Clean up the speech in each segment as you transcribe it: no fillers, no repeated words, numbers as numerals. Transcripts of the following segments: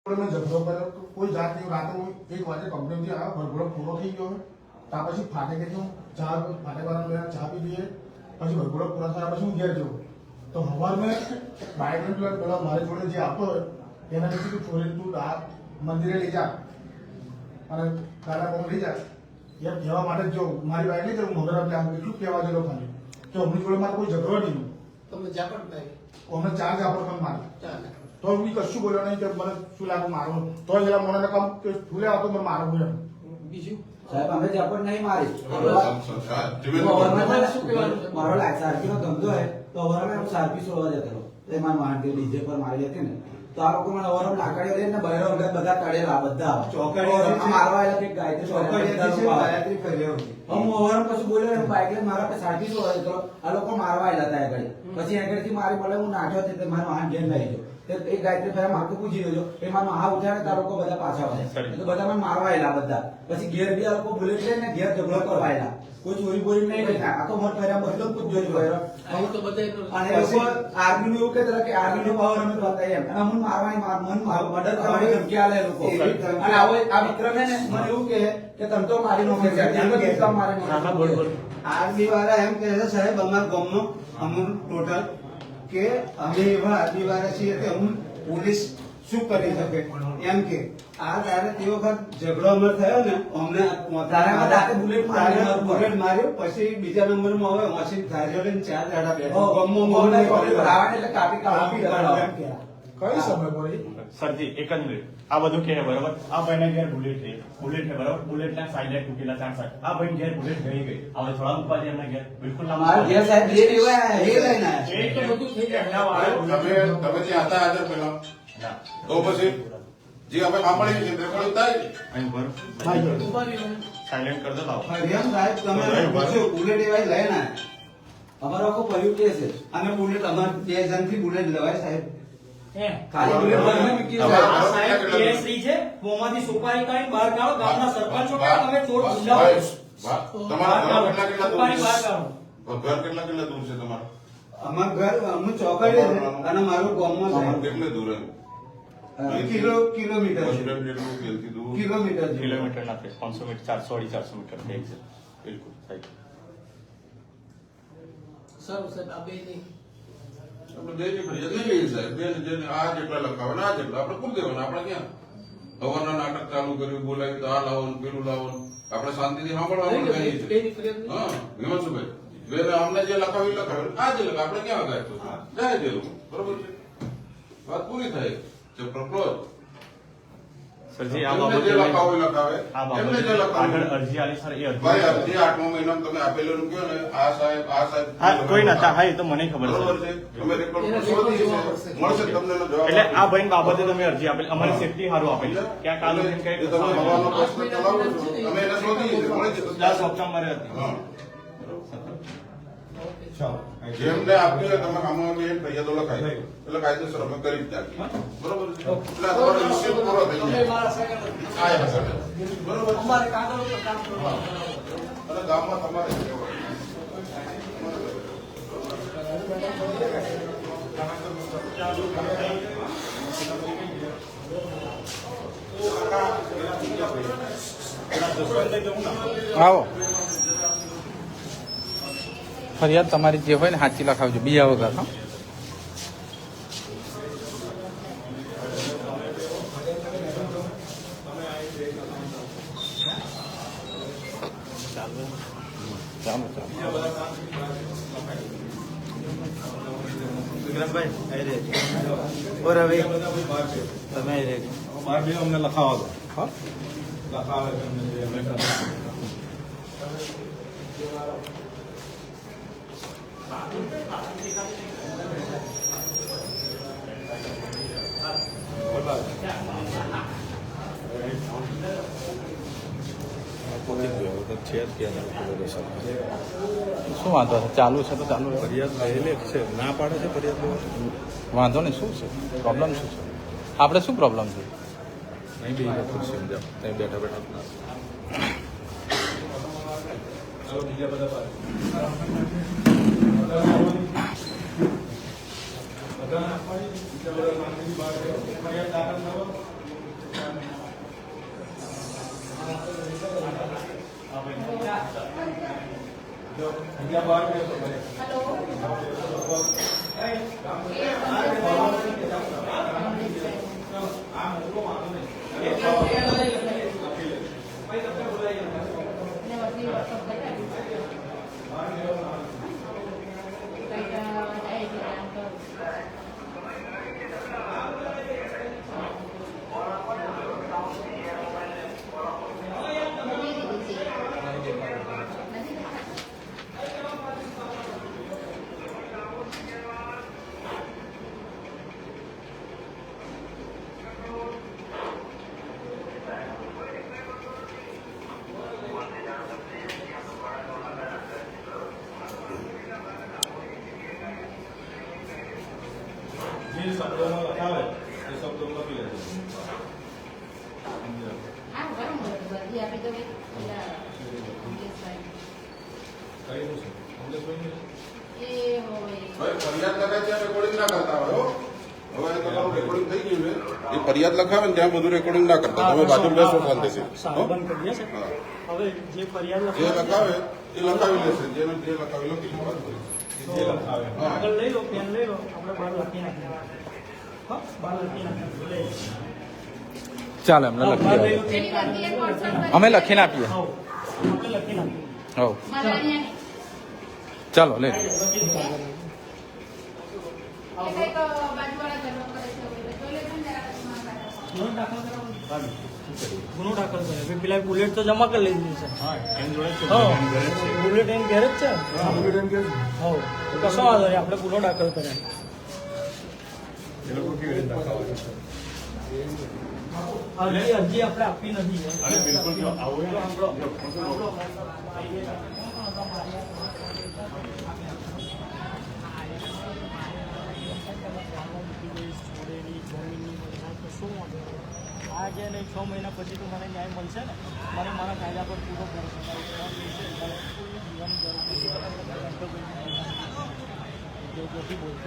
મેં ઝઘડો કર્યો કોઈ જાતની રાતે હું 1 વાગે કંપનીથી આવ્યો, ભરભરો પૂરો થઈ ગયો. ત્યાર પછી ફાટેકેથી ચા ફાટેવાળા ચા પી લઈએ, પછી ભરભરો પૂરા થયા પછી હું ઘેર ગયો. તો સવાર મેં બાઇક પેલા મારી જોડે જે આવતો હોય એના પછી છોડીને તું આ મંદિરે લઈ જા અને ગાડા કોમ લઈ જા એમ કહેવા માટે જો મારી બાઇક લઈ જાઉં મગર એટલે એટલું કહેવા જેલો ખાલી કે અમની જોડે મારે કોઈ ઝઘડો નહીં. તમને જાપટ ભાઈ અમને 4 જાપડ પણ મારી ચાલે તો હું કશું બોલ્યો નહીં કે મને શું લાગુ મારું તો પેલા મને કામ કે ફૂલે આવતો મને મારવું એમ. બીજું સાહેબ અમે ઝાપટ નહીં મારી મારો સારપી નો ધંધો હે તો અવારમાં હું સારપી છોડવા જતો હતો એ મારા વાહન ડીજે પર મારી હતી ને તો આ લોકો મને અવારમાં લાકડીઓ લઈને બહેરો વગર બધા તળેલા બધા ચોકડીઓ મારવા આવેલા કે ગાયત્રી કર્યો હું અવારમાં કશું બોલ્યો ને બાઈક લઈને મારા સારપી છોડવા જતો આ લોકો મારવા આવેલા હતા આગળ પછી આગળથી મારી બોલે હું નાખ્યો તે મારો વાહન ઘેર લઈ ગયો. એક ગાયત્રી ફેરા માથું પૂછી લેજો એમાં હા ઉઠ્યા તાર લોકો બધા પાછા આવે તો બધા મને મારવા આવેલા બધા પછી ઘેર બી આ લોકો બુલેટ લઈને ઘેર ઝઘડો કરવા આવેલા કોઈ ચોરી બોરી નહીં કરી આ તો મોટ ફેરા બધો જ જોઈ ગયો અહીં તો બધા અને લોકો આર્મી નું એવું કહેતા કે આર્મી નો પાવર અમે બતાવીએ એમ અને મને મારવાની મર્ડર કરવાની ધમકી આલે લોકો અને આવો આ વિક્રમ ને મને એવું કે તમ તો મારી નો કે મારી નો આર્મી વાળા એમ કહે છે સાહેબ અમારા ગામનો અમુક ટોટલ કે અમે એવા આદમી વાળા છીએ કે અમુક પોલીસ શું કરી શકે એમ કે આ તારે તે વખત ઝઘડો અમર થયો ને અમને બુલેટ માર્યો પછી બીજા નંબર માં હવે મશીન ધાર્યો લઈને 4 દાડા બેઠો કઈ સમય પડી સરજી એક જ મિનિટ આ બધું કે બરાબર આ ભાઈને ઘેર બુલેટ છે બરાબર બુલેટ ના સાઈડ તૂટેલા 4 સાઈડ આ ભાઈ ઘેર બુલેટ ગઈ હવે થોડા મુકવા દે એમના ઘેર બિલકુલ ના મારા ઘેર સાહેબ બે લેવા એ લઈને એ તો બધું થઈ જાય તમે ત્યાં હતા હાજર પેલા તો પછી જે આપણે સાંભળીએ છીએ રેકોર્ડિંગ થાય અહીં પર સાયલેન્ટ કરી દો લાવો એમ સાહેબ તમે પૂછ્યું બુલેટ એવા લઈને અમારો આખો પરિવાર કે છે અને બુલેટ અમારે 2 જણથી બુલેટ લેવાય સાહેબ ખાલી બુલેટ બંને મૂકી છે આ સાહેબ કેસરી છે મોંમાંથી સુપારી કાઢી બહાર કાઢો ગામના સરપંચો કે તમે ચોર ગુંડા તમારા ઘર કેટલા સુપારી બહાર કાઢો ઘર કેટલા દૂર છે તમારું અમારું ઘર અમે ચોકડીએ છે અને મારું ગામમાં છે કેટલે દૂર કિલોમીટર છે કિલોમીટર છે. કિલોમીટર ના 500 મીટર 400 મીટર છે બિલકુલ સાહેબ સારું સાહેબ આ બે નહીં આપણે બેની ફરિયાદ લઈ લઈએ સાહેબ બેન જેને આ જેટલા લખાવે આ જેટલા આપણે પૂરી દેવાના આપણે ક્યાં હવાના નાટક ચાલુ કર્યું બોલાવી તો આ લાવો ને પેલું લાવો ને આપણે શાંતિથી સાંભળવાનું કહીએ છીએ બેની ફરિયાદ નહીં હા વિમલભાઈ બેન અમને જે લખાવી લખાવે આ જે લખાવે આપણે ક્યાં ગાયતો જાય દેવું બરોબર છે વાત પૂરી થાય ચેપ્ટર ક્લોઝ સરજી આ એમને જે લખાવે લખાવે એમને જે આગળ લખાવે અરજી આલી સર એ ભાઈ અરજી અરજી 8મા મહિનામાં તમે આપેલું કયો ને આ સાહેબ હા કોઈ નતા હા એ તો મને ખબર બરોબર છે છે તમે રેકોર્ડ પર શોધી છે મળશે તમને એનો જવાબ એટલે આ ભાઈ બાબતે તમે અરજી આપેલી અમારી સેફટી હારું આપેલી ક્યાં કાલ ઉઠીને કઈ એ તમે હવાનો પ્રશ્ન ચલાવો છો અમે એને શોધી છે મળી જશે 10 ઓપ્શન મારે હતી હા જેમને આપ્યું હોય તમે આમાં બેન ફરિયાદો લખાય એટલે કાયદેસર અમે કરી જ નાખીએ બરોબર છે એટલે આ તમારો ઇસ્યુ પૂરો થઈ તમે જાય મારા સગા આ સાહેબ બરોબર છે અમારે કાગળ ઉપર કામ કરવા અને ગામમાં તમારે આવો ફરિયાદ તમારી જે હોય ને સાચી લખાવજો બીજા વગર હા ચાલો તમે અમને લખાવા દો હા શું વાંધો છે ચાલુ છે તો ચાલુ ફરિયાદ લઈને છે ના પાડે છે ફરિયાદ વાંધો નહીં શું છે પ્રોબ્લેમ શું છે આપણે શું પ્રોબ્લેમ છે નહીં બે ખુરશી સમજાવ ત્યાં બેઠા બેઠા બીજા બધા બધા જે શબ્દોમાં લખાવે એ શબ્દો લખી લેજો. કયું છે? અમરેશભાઈ ભાઈ ફરિયાદ લખાય ત્યાં રેકોર્ડિંગ ના કરતા હોય હો. હવે એ તમારું રેકોર્ડિંગ થઈ ગયું છે એ ફરિયાદ લખાવે ને ત્યાં બધું રેકોર્ડિંગ ના કરતા તમે બાજુ બેસો શાંતિથી હો? હા. હવે જે ફરિયાદ જે લખાવે એ લખાવી લેશે જેને જે લખાવી લખી લેવાનું. જે લખાવે હા. આગળ લઈ લો, પેન લઈ લો, આપણે બહાર લખી નાખીએ. હા, બહાર લખી નાખીએ. ચાલો એમને લખી આપીએ. અમે લખીને આપીએ. હા, આપણે લખી નાખીએ. હો ચાલો લે ગુનો દાખલ કરે પેલા બુલેટ તો જમા કરી લઈ દીધી છે. હા એની જોડે છે. હા, એની જોડે છે. બુલેટ એની ઘેર જ છે. હા, કશો વાંધો નહીં, આપણે ગુનો દાખલ કર્યા. એ લોકો કેવી રીતે લખાવે? અરજી આપણે આપી નથી. અને બિલકુલ જો આવું હોય ને, આજે નહીં 6 મહિના પછી તો મને ન્યાય મળશે ને. મને મારા કાયદા પર પૂરો ભરોસો છે.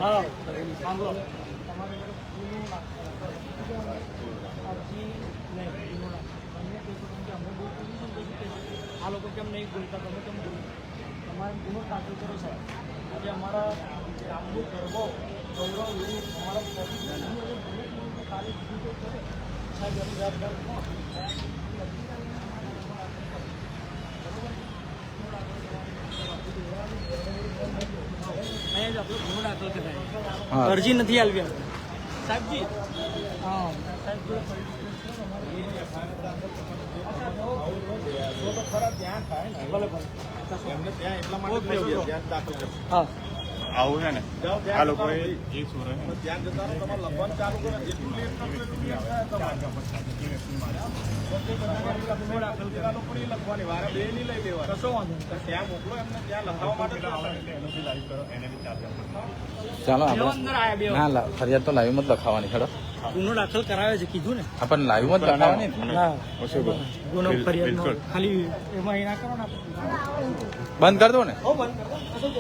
હા, સાંભળો, તમારે અરજી નહીં, ગુનો ના. તમે કહેશો કે અમે બહુ પોલીસ આ લોકો કેમ નહીં બોલતા, તમે કેમ બોલો? તમારે ગુનો દાખલ કરો સાહેબ. આજે અમારા ગામનું ગરબો ગૌરવ એવું અમારા તારીખ કરે સાહેબ એની જવાબદાર કોણ? અહીંયા જ આપણે ગુનો દાખલ કરાય. હા. અરજી નથી આવી આપણે સાહેબજી. હા સાહેબ તો ખરા ત્યાં થાય ને ભલે ભલે એમને ત્યાં એટલા માટે જ લઈ ગયા, ત્યાં દાખલ કરશે. હા આવું છે ને આ લોકોએ એક સુરત ત્યાં જતા તમારે લખવાનું ચાલુ કરે જેટલું લેટ કરવું એટલું લેટ થાય તમારે. લોકોની લખવાની વારે બે નહીં લઈ લેવા. કશો વાંધો નહીં. ત્યાં મોકલો એમને ત્યાં લખાવવા માટે એને બી લાઈવ કરો એને બી ચાર્જ આપો. ચાલો બે આપણે અંદર આયા, બે ના ફરિયાદ તો લાઈવમાં જ લખાવાની ખેડો ગુનો દાખલ કરાવે છે કીધું ને. આપણને લાઈવમાં જ લખાવાની ને. હા ઓછું કરો. ગુનો ફરિયાદ બિલકુલ. ખાલી એમાં એ ના કરો ને. બંધ કરી દો ને હો બંધ કરો. કશો જ